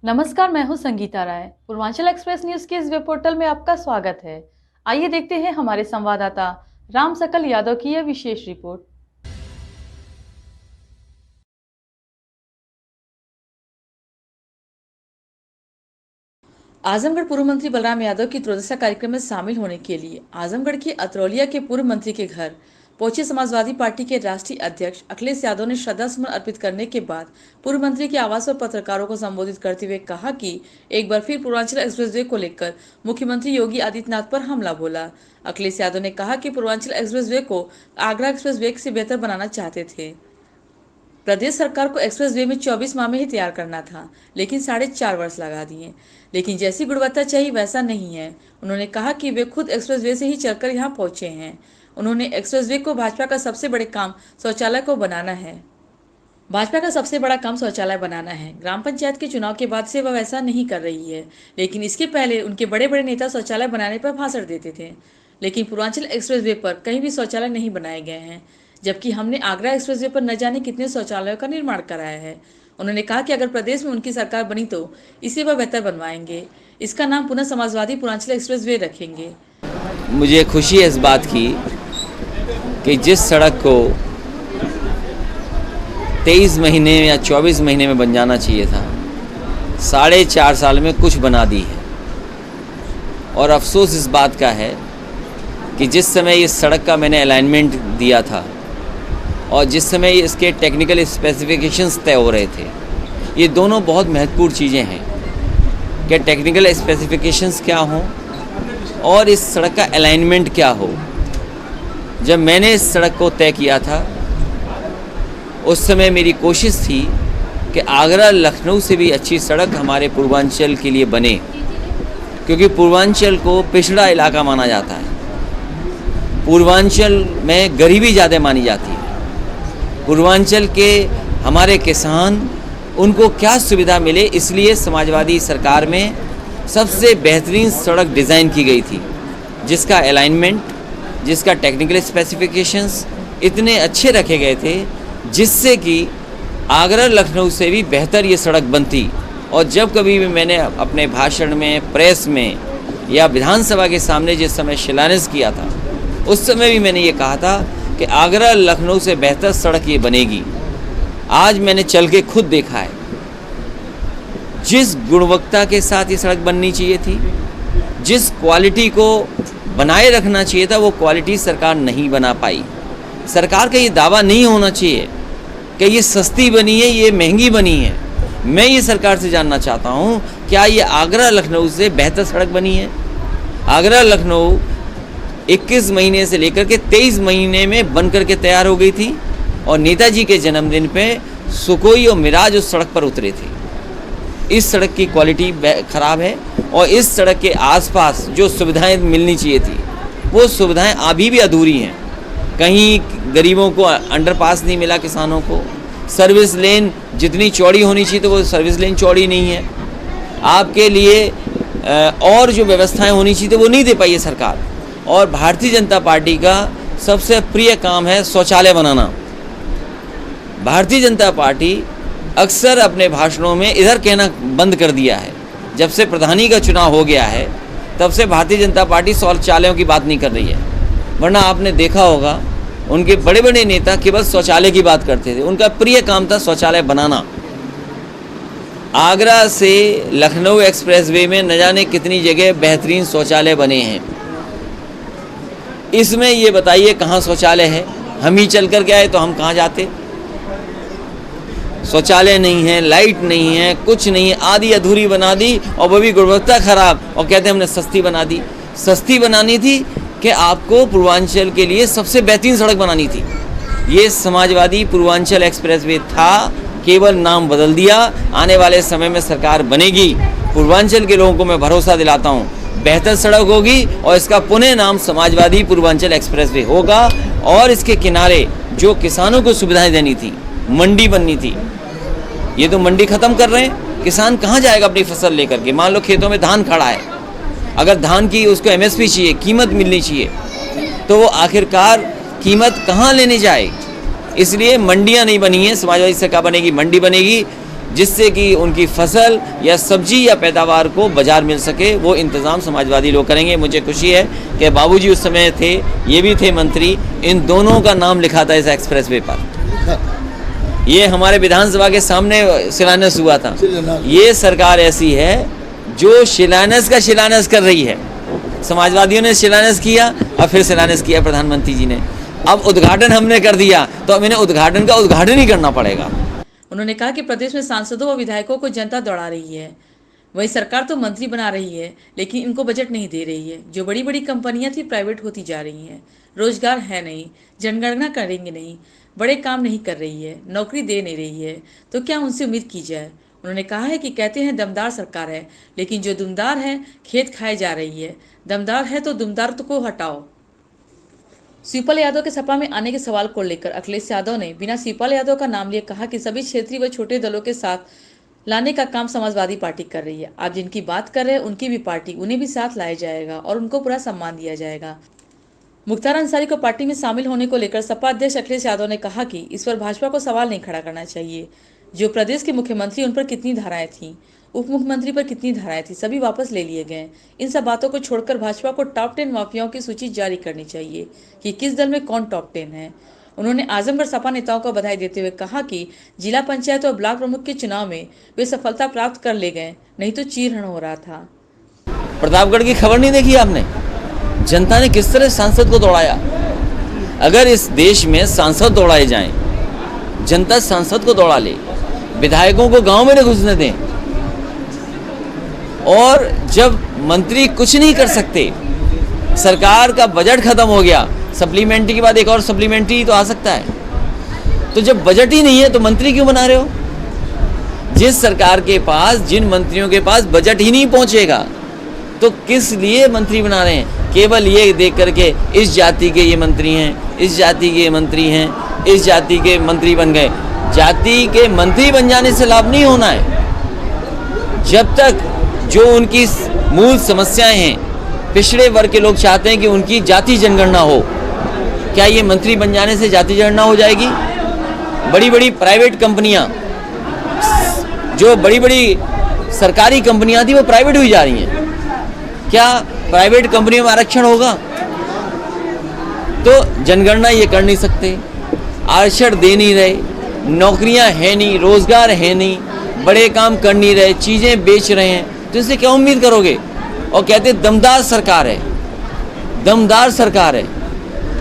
नमस्कार, मैं हूं संगीता राय। पूर्वांचल एक्सप्रेस न्यूज के इस वेब पोर्टल में आपका स्वागत है। आइए देखते हैं हमारे संवाददाता राम सकल यादव की यह विशेष रिपोर्ट। आजमगढ़ पूर्व मंत्री बलराम यादव की दुर्दशा कार्यक्रम में शामिल होने के लिए आजमगढ़ के अतरौलिया के पूर्व मंत्री के घर पहुंचे समाजवादी पार्टी के राष्ट्रीय अध्यक्ष अखिलेश यादव ने श्रद्धासुमन अर्पित करने के बाद पूर्व मंत्री के आवास पर पत्रकारों को संबोधित करते हुए कहा कि एक बार फिर पूर्वांचल एक्सप्रेसवे को लेकर मुख्यमंत्री योगी आदित्यनाथ पर हमला बोला। अखिलेश यादव ने कहा कि पूर्वांचल एक्सप्रेसवे को आगरा एक्सप्रेसवे से बेहतर बनाना चाहते थे। प्रदेश सरकार को एक्सप्रेसवे में 24 माह में ही तैयार करना था, लेकिन 4.5 वर्ष लगा दिए। लेकिन जैसी गुणवत्ता चाहिए वैसा नहीं है। उन्होंने कहा कि वे खुद एक्सप्रेसवे से ही चलकर यहां पहुंचे हैं। उन्होंने एक्सप्रेसवे को भाजपा का सबसे बड़े काम शौचालय को बनाना है। भाजपा का सबसे बड़ा काम शौचालय बनाना है। ग्राम पंचायत के चुनाव के बाद से वह वैसा नहीं कर रही है, लेकिन इसके पहले उनके बड़े बड़े नेता शौचालय बनाने पर भाषण देते थे। लेकिन पूर्वांचल एक्सप्रेसवे पर कहीं भी शौचालय नहीं बनाए गए हैं, जबकि हमने आगरा एक्सप्रेसवे पर न जाने कितने शौचालयों का निर्माण कराया है। उन्होंने कहा कि अगर प्रदेश में उनकी सरकार बनी तो इसे वह बेहतर बनवाएंगे। इसका नाम पुनः समाजवादी पूर्वांचल एक्सप्रेसवे रखेंगे। मुझे खुशी है इस बात की कि जिस सड़क को 23 महीने या 24 महीने में बन जाना चाहिए था, 4.5 साल में कुछ बना दी है। और अफसोस इस बात का है कि जिस समय इस सड़क का मैंने अलाइनमेंट दिया था और जिस समय इसके टेक्निकल स्पेसिफिकेशंस तय हो रहे थे, ये दोनों बहुत महत्वपूर्ण चीज़ें हैं कि टेक्निकल स्पेसिफिकेशंस क्या हों और इस सड़क का अलाइनमेंट क्या हो। जब मैंने इस सड़क को तय किया था उस समय मेरी कोशिश थी कि आगरा लखनऊ से भी अच्छी सड़क हमारे पूर्वांचल के लिए बने, क्योंकि पूर्वांचल को पिछड़ा इलाका माना जाता है। पूर्वांचल में गरीबी ज़्यादा मानी जाती है। पूर्वांचल के हमारे किसान, उनको क्या सुविधा मिले, इसलिए समाजवादी सरकार में सबसे बेहतरीन सड़क डिज़ाइन की गई थी, जिसका अलाइनमेंट, जिसका टेक्निकल स्पेसिफिकेशंस इतने अच्छे रखे गए थे जिससे कि आगरा लखनऊ से भी बेहतर ये सड़क बनती। और जब कभी भी मैंने अपने भाषण में, प्रेस में या विधानसभा के सामने जिस समय शिलान्यास किया था, उस समय भी मैंने ये कहा था कि आगरा लखनऊ से बेहतर सड़क ये बनेगी। आज मैंने चल के खुद देखा है, जिस गुणवत्ता के साथ ये सड़क बननी चाहिए थी, जिस क्वालिटी को बनाए रखना चाहिए था, वो क्वालिटी सरकार नहीं बना पाई। सरकार का ये दावा नहीं होना चाहिए कि ये सस्ती बनी है, ये महंगी बनी है। मैं ये सरकार से जानना चाहता हूँ, क्या ये आगरा लखनऊ से बेहतर सड़क बनी है? आगरा लखनऊ 21 महीने से लेकर के 23 महीने में बनकर के तैयार हो गई थी और नेताजी के जन्मदिन पे सुकोई और मिराज उस सड़क पर उतरे थे। इस सड़क की क्वालिटी ख़राब है और इस सड़क के आसपास जो सुविधाएं मिलनी चाहिए थी, वो सुविधाएं अभी भी अधूरी हैं। कहीं गरीबों को अंडरपास नहीं मिला, किसानों को सर्विस लेन जितनी चौड़ी होनी चाहिए तो वो सर्विस लेन चौड़ी नहीं है। आपके लिए और जो व्यवस्थाएं होनी चाहिए तो वो नहीं दे पाई है सरकार। और भारतीय जनता पार्टी का सबसे प्रिय काम है शौचालय बनाना। भारतीय जनता पार्टी अक्सर अपने भाषणों में इधर कहना बंद कर दिया है। जब से प्रधानी का चुनाव हो गया है तब से भारतीय जनता पार्टी शौचालयों की बात नहीं कर रही है, वरना आपने देखा होगा उनके बड़े बड़े नेता केवल शौचालय की बात करते थे। उनका प्रिय काम था शौचालय बनाना। आगरा से लखनऊ एक्सप्रेसवे में न जाने कितनी जगह बेहतरीन शौचालय बने हैं। इसमें ये बताइए कहाँ शौचालय है? हम ही चल कर के आए तो हम कहाँ जाते? शौचालय नहीं है, लाइट नहीं है, कुछ नहीं है, आधी अधूरी बना दी और वो भी गुणवत्ता खराब, और कहते हैं हमने सस्ती बना दी। सस्ती बनानी थी कि आपको पूर्वांचल के लिए सबसे बेहतरीन सड़क बनानी थी। ये समाजवादी पूर्वांचल एक्सप्रेसवे था, केवल नाम बदल दिया। आने वाले समय में सरकार बनेगी, पूर्वांचल के लोगों को मैं भरोसा दिलाता हूँ, बेहतर सड़क होगी और इसका पुनः नाम समाजवादी पूर्वांचल एक्सप्रेसवे होगा। और इसके किनारे जो किसानों को सुविधाएं देनी थी, मंडी बननी थी, ये तो मंडी ख़त्म कर रहे हैं। किसान कहाँ जाएगा अपनी फसल लेकर के? मान लो खेतों में धान खड़ा है, अगर धान की उसको MSP चाहिए, कीमत मिलनी चाहिए, तो वो आखिरकार कीमत कहाँ लेने जाए? इसलिए मंडियाँ नहीं बनी हैं। समाजवादी सरकार बनेगी, मंडी बनेगी जिससे कि उनकी फसल या सब्जी या पैदावार को बाजार मिल सके, वो इंतज़ाम समाजवादी लोग करेंगे। मुझे खुशी है कि बाबूजी उस समय थे, ये भी थे मंत्री, इन दोनों का नाम लिखा था इस एक्सप्रेस वे पर। ये हमारे विधानसभा के सामने शिलान्यास हुआ था। ये सरकार ऐसी है जो शिलान्यास का शिलान्यास कर रही है। समाजवादियों ने शिलान्यास किया और फिर शिलान्यास किया प्रधानमंत्री जी ने। अब उद्घाटन हमने कर दिया तो अब इन्हें उद्घाटन का उद्घाटन ही करना पड़ेगा। उन्होंने कहा कि प्रदेश में सांसदों व विधायकों को जनता दौड़ा रही है, वही सरकार तो मंत्री बना रही है लेकिन इनको बजट नहीं दे रही है। जो बड़ी बड़ी कंपनियां थी प्राइवेट होती जा रही हैं, रोजगार है नहीं, जनगणना करेंगे नहीं, बड़े काम नहीं कर रही है, नौकरी दे नहीं रही है, तो क्या उनसे उम्मीद की जाए। उन्होंने कहा है कि कहते हैं दमदार सरकार है, लेकिन जो दुमदार है खेत खाए जा रही है। दमदार है तो दुमदार को हटाओ। शिवपाल यादव के सपा में आने के सवाल को लेकर अखिलेश यादव ने बिना शिवपाल यादव का नाम लिए कहा कि सभी क्षेत्रीय व छोटे दलों के साथ लाने का काम समाजवादी पार्टी कर रही है। आप जिनकी बात कर रहे हैं उनकी भी पार्टी, उन्हें भी साथ लाया जाएगा और उनको पूरा सम्मान दिया जाएगा। मुख्तार अंसारी को पार्टी में शामिल होने को लेकर सपा अध्यक्ष अखिलेश यादव ने कहा कि इस पर भाजपा को सवाल नहीं खड़ा करना चाहिए। जो प्रदेश के मुख्यमंत्री उन पर कितनी धाराएं थीं, उप मुख्यमंत्री पर कितनी धाराएं थी, सभी वापस ले लिए गए। इन सब बातों को छोड़कर भाजपा को टॉप 10 माफियाओं की सूची जारी करनी चाहिए कि किस दल में कौन टॉप 10 है। उन्होंने आजमगढ़ सपा नेताओं को बधाई देते हुए कहा कि जिला पंचायत और ब्लॉक प्रमुख के चुनाव में वे सफलता प्राप्त कर ले गए, नहीं तो चीरहरण हो रहा था। प्रतापगढ़ की खबर नहीं देखी आपने? जनता ने किस तरह सांसद को दौड़ाया। अगर इस देश में सांसद दौड़ाए जाएं, जनता सांसद को दौड़ा ले, विधायकों को गांव में न घुसने दें, और जब मंत्री कुछ नहीं कर सकते, सरकार का बजट खत्म हो गया, सप्लीमेंट्री के बाद एक और सप्लीमेंट्री तो आ सकता है, तो जब बजट ही नहीं है तो मंत्री क्यों बना रहे हो? जिस सरकार के पास, जिन मंत्रियों के पास बजट ही नहीं पहुंचेगा तो किस लिए मंत्री बना रहे हैं? केवल ये देख करके इस जाति के ये मंत्री हैं, इस जाति के ये मंत्री हैं, इस जाति के मंत्री बन गए। जाति के मंत्री बन जाने से लाभ नहीं होना है। जब तक जो उनकी मूल समस्याएं हैं, पिछड़े वर्ग के लोग चाहते हैं कि उनकी जाति जनगणना हो। क्या ये मंत्री बन जाने से जाति जनगणना हो जाएगी? बड़ी बड़ी प्राइवेट कंपनियां, जो बड़ी बड़ी सरकारी कंपनियां थी वो प्राइवेट हुई जा रही हैं। क्या प्राइवेट कंपनियों में आरक्षण होगा? तो जनगणना ये कर नहीं सकते, आरक्षण दे नहीं रहे, नौकरियां है नहीं, रोजगार है नहीं, बड़े काम कर नहीं रहे, चीज़ें बेच रहे हैं, तो इससे क्या उम्मीद करोगे? और कहते दमदार सरकार है, दमदार सरकार है।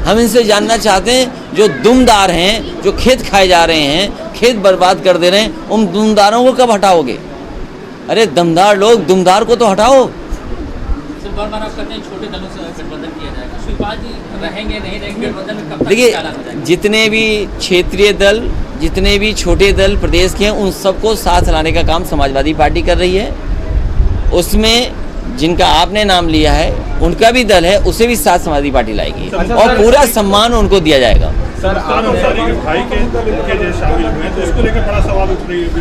हम इनसे जानना चाहते हैं जो दुमदार हैं, जो खेत खाए जा रहे हैं, खेत बर्बाद कर दे रहे हैं, उन दुमदारों को कब हटाओगे? अरे दमदार लोग, दुमदार को तो हटाओ। बार-बार आप कहते हैं छोटे दलों से गठबंधन किया जाएगा, शिवपाल जी रहेंगे नहीं रहेंगे गठबंधन में? कब तक देखिए, चालान हो जाएगा? जितने भी क्षेत्रीय दल, जितने भी छोटे दल प्रदेश के हैं, उन सबको साथ लाने का काम समाजवादी पार्टी कर रही है। उसमें जिनका आपने नाम लिया है उनका भी दल है, उसे भी साथ समाजवादी पार्टी लाएगी और पूरा सम्मान उनको दिया जाएगा।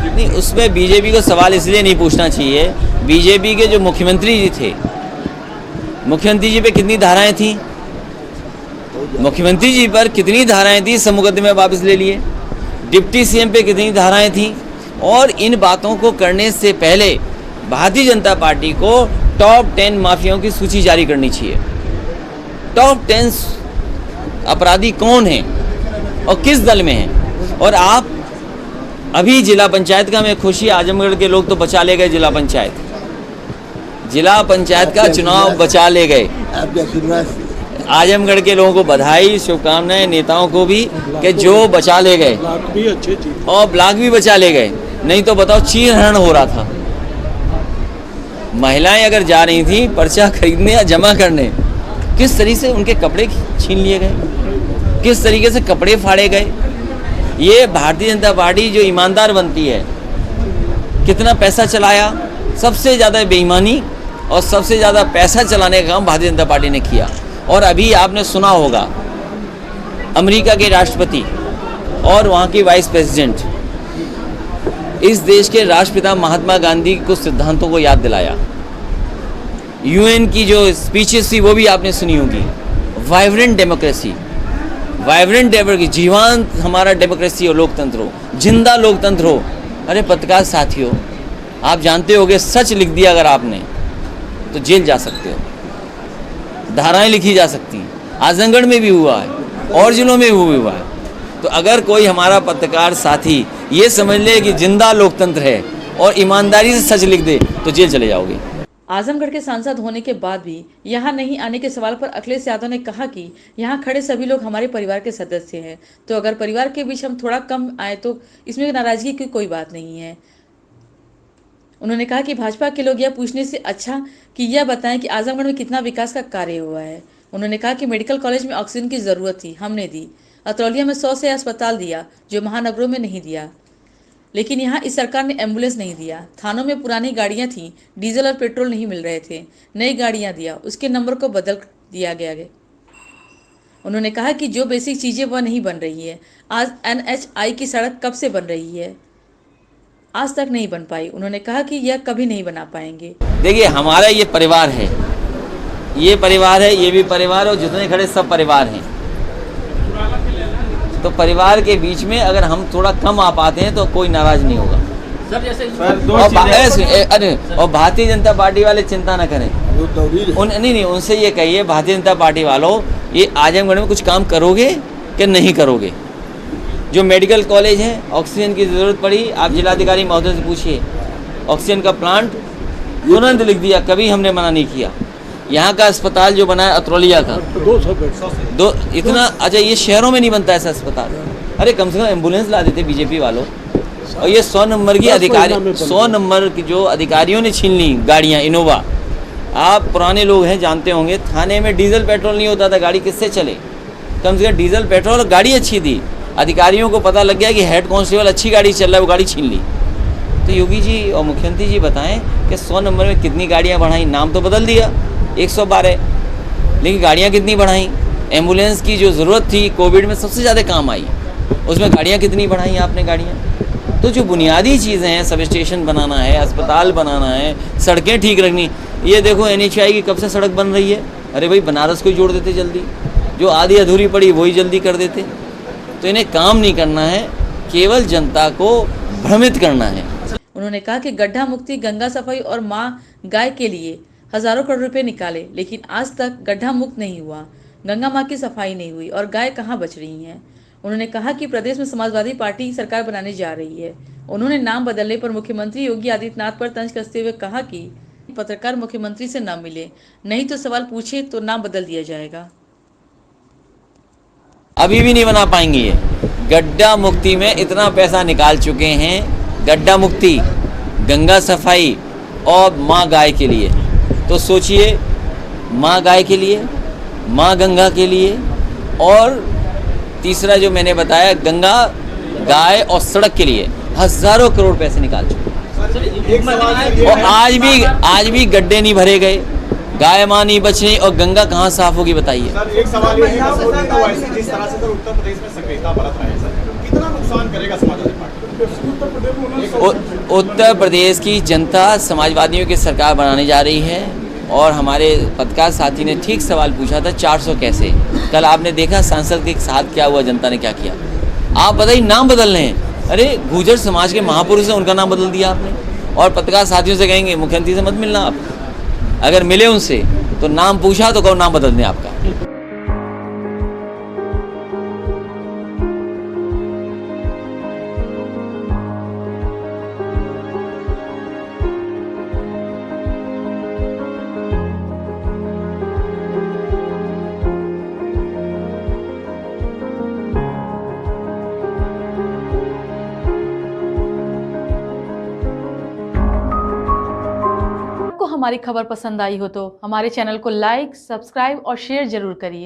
नहीं, उसमें बीजेपी को सवाल इसलिए नहीं पूछना चाहिए। बीजेपी के जो मुख्यमंत्री जी थे, मुख्यमंत्री जी पे कितनी धाराएं थी? मुख्यमंत्री जी पर कितनी धाराएं थी, सब मुकदमे वापस ले लिए। डिप्टी सीएम पे कितनी धाराएं थी? और इन बातों को करने से पहले भारतीय जनता पार्टी को टॉप 10 माफियाओं की सूची जारी करनी चाहिए। टॉप 10 अपराधी कौन हैं और किस दल में हैं? और आप अभी जिला पंचायत का, मैं खुशी, आजमगढ़ के लोग तो बचा ले गए, जिला पंचायत का चुनाव बचा ले गए। आजमगढ़ के लोगों को बधाई, शुभकामनाएं, नेताओं को भी, कि जो बचा ले गए और ब्लॉक भी बचा ले गए, नहीं तो बताओ चीरहरण हो रहा था। महिलाएं अगर जा रही थी पर्चा खरीदने या जमा करने, किस तरीके से उनके कपड़े छीन लिए गए, किस तरीके से कपड़े फाड़े गए। ये भारतीय जनता पार्टी जो ईमानदार बनती है, कितना पैसा चलाया, सबसे ज़्यादा बेईमानी और सबसे ज़्यादा पैसा चलाने का काम भारतीय जनता पार्टी ने किया। और अभी आपने सुना होगा अमेरिका के राष्ट्रपति और वहाँ की वाइस प्रेसिडेंट इस देश के राष्ट्रपिता महात्मा गांधी को सिद्धांतों को याद दिलाया। यूएन की जो स्पीचेस थी वो भी आपने सुनी होगी। वाइब्रेंट डेमोक्रेसी, जीवंत हमारा डेमोक्रेसी हो, लोकतंत्र हो, जिंदा लोकतंत्र हो, अरे पत्रकार साथियों, आप जानते होगे सच लिख दिया अगर आपने तो जेल जा सकते हो, धाराएं लिखी जा सकती हैं। आजमगढ़ में भी हुआ है और जिलों में भी हुआ है। तो अगर कोई हमारा पत्रकार साथी ये समझ ले कि जिंदा लोकतंत्र है और ईमानदारी से सच लिख दे तो जेल चले जाओगे। आजमगढ़ के सांसद होने के बाद भी यहाँ नहीं आने के सवाल पर अखिलेश यादव ने कहा कि यहाँ खड़े सभी लोग हमारे परिवार के सदस्य हैं, तो अगर परिवार के बीच हम थोड़ा कम आए तो इसमें नाराजगी की कोई बात नहीं है। उन्होंने कहा कि भाजपा के लोग यह पूछने से अच्छा कि यह बताएं कि आजमगढ़ में कितना विकास का कार्य हुआ है। उन्होंने कहा कि मेडिकल कॉलेज में ऑक्सीजन की जरूरत थी, हमने दी। अतरौलिया में 100 से अस्पताल दिया जो महानगरों में नहीं दिया, लेकिन यहाँ इस सरकार ने एम्बुलेंस नहीं दिया। थानों में पुरानी गाड़ियाँ थीं, डीजल और पेट्रोल नहीं मिल रहे थे, नई गाड़ियाँ दिया, उसके नंबर को बदल दिया गया। उन्होंने कहा कि जो बेसिक चीज़ें वह नहीं बन रही है। आज NHI की सड़क कब से बन रही है, आज तक नहीं बन पाई। उन्होंने कहा कि यह कभी नहीं बना पाएंगे। देखिए हमारा ये परिवार है, ये परिवार है, ये भी परिवार और जितने खड़े सब परिवार हैं। तो परिवार के बीच में अगर हम थोड़ा कम आ पाते हैं तो कोई नाराज नहीं होगा। सर जैसे और भारतीय जनता पार्टी वाले चिंता न करें, नहीं उनसे ये कहिए भारतीय जनता पार्टी वालों, ये आजमगढ़ में कुछ काम करोगे कि नहीं करोगे। जो मेडिकल कॉलेज है, ऑक्सीजन की ज़रूरत पड़ी, आप जिलाधिकारी महोदय से पूछिए, ऑक्सीजन का प्लांट तुरंत लिख दिया, कभी हमने मना नहीं किया। यहाँ का अस्पताल जो बना है अतरौलिया का 200 इतना, अच्छा ये शहरों में नहीं बनता ऐसा अस्पताल। अरे कम से कम एम्बुलेंस ला देते बीजेपी वालों। और ये 100 नंबर की अधिकारी, 100 नंबर की जो अधिकारियों ने छीन ली गाड़ियाँ इनोवा। आप पुराने लोग हैं, जानते होंगे, थाने में डीजल पेट्रोल नहीं होता था, गाड़ी किससे चले। कम से कम डीजल पेट्रोल, गाड़ी अच्छी थी, अधिकारियों को पता लग गया कि हेड कांस्टेबल अच्छी गाड़ी चल रहा है, वो गाड़ी छीन ली। तो योगी जी और मुख्यमंत्री जी बताएं कि 100 नंबर में कितनी गाड़ियाँ बढ़ाई। नाम तो बदल दिया 112, लेकिन गाड़ियाँ कितनी बढ़ाई। एम्बुलेंस की जो ज़रूरत थी कोविड में सबसे ज़्यादा काम आई, उसमें गाड़ियाँ कितनी बढ़ाई आपने गाड़ियाँ। तो जो बुनियादी चीज़ें हैं, सब स्टेशन बनाना है, अस्पताल बनाना है, सड़कें ठीक रखनी। ये देखो NHI की कब से सड़क बन रही है। अरे भाई बनारस को ही जोड़ देते जल्दी, जो आधी अधूरी पड़ी वही जल्दी कर देते। तो इन्हें काम नहीं करना है, केवल जनता को भ्रमित करना है। उन्होंने कहा कि गड्ढा मुक्ति, गंगा सफाई और मां गाय के लिए हजारों करोड़ रुपए निकाले, लेकिन आज तक गड्ढा मुक्त नहीं हुआ, गंगा मां की सफाई नहीं हुई और गाय कहां बच रही हैं। उन्होंने कहा कि प्रदेश में समाजवादी पार्टी सरकार बनाने जा रही है। उन्होंने नाम बदलने पर मुख्यमंत्री योगी आदित्यनाथ पर तंज कसते हुए कहा कि पत्रकार मुख्यमंत्री से न मिले, नहीं तो सवाल पूछे तो नाम बदल दिया जाएगा। अभी भी नहीं बना पाएंगे। ये गड्ढा मुक्ति में इतना पैसा निकाल चुके हैं, गड्ढा मुक्ति, गंगा सफाई और माँ गाय के लिए। तो सोचिए, माँ गाय के लिए, माँ गंगा के लिए, और तीसरा जो मैंने बताया गंगा, गाय और सड़क के लिए हजारों करोड़ पैसे निकाल चुके हैं। और आज भी गड्ढे नहीं भरे गए, गाय माँ नहीं बच रही और गंगा कहाँ साफ होगी बताइए। सर एक सवाल ये है कि जिस तरह से उत्तर प्रदेश में सक्रियता बरत रहा है सर, कितना नुकसान करेगा समाजवादी पार्टी। उत्तर प्रदेश की जनता समाजवादियों की सरकार बनाने जा रही है। और हमारे पत्रकार साथी ने ठीक सवाल पूछा था 400 कैसे। कल आपने देखा सांसद के साथ क्या हुआ, जनता ने क्या किया। आप बताइए, नाम बदल रहे हैं। अरे गुर्जर समाज के महापुरुष हैं, उनका नाम बदल दिया आपने। और पत्रकार साथियों से कहेंगे मुख्यमंत्री से मत मिलना आप, अगर मिले उनसे तो नाम पूछा तो कहो नाम बदल दें आपका। हमारी खबर पसंद आई हो तो हमारे चैनल को लाइक, सब्सक्राइब और शेयर जरूर करिए।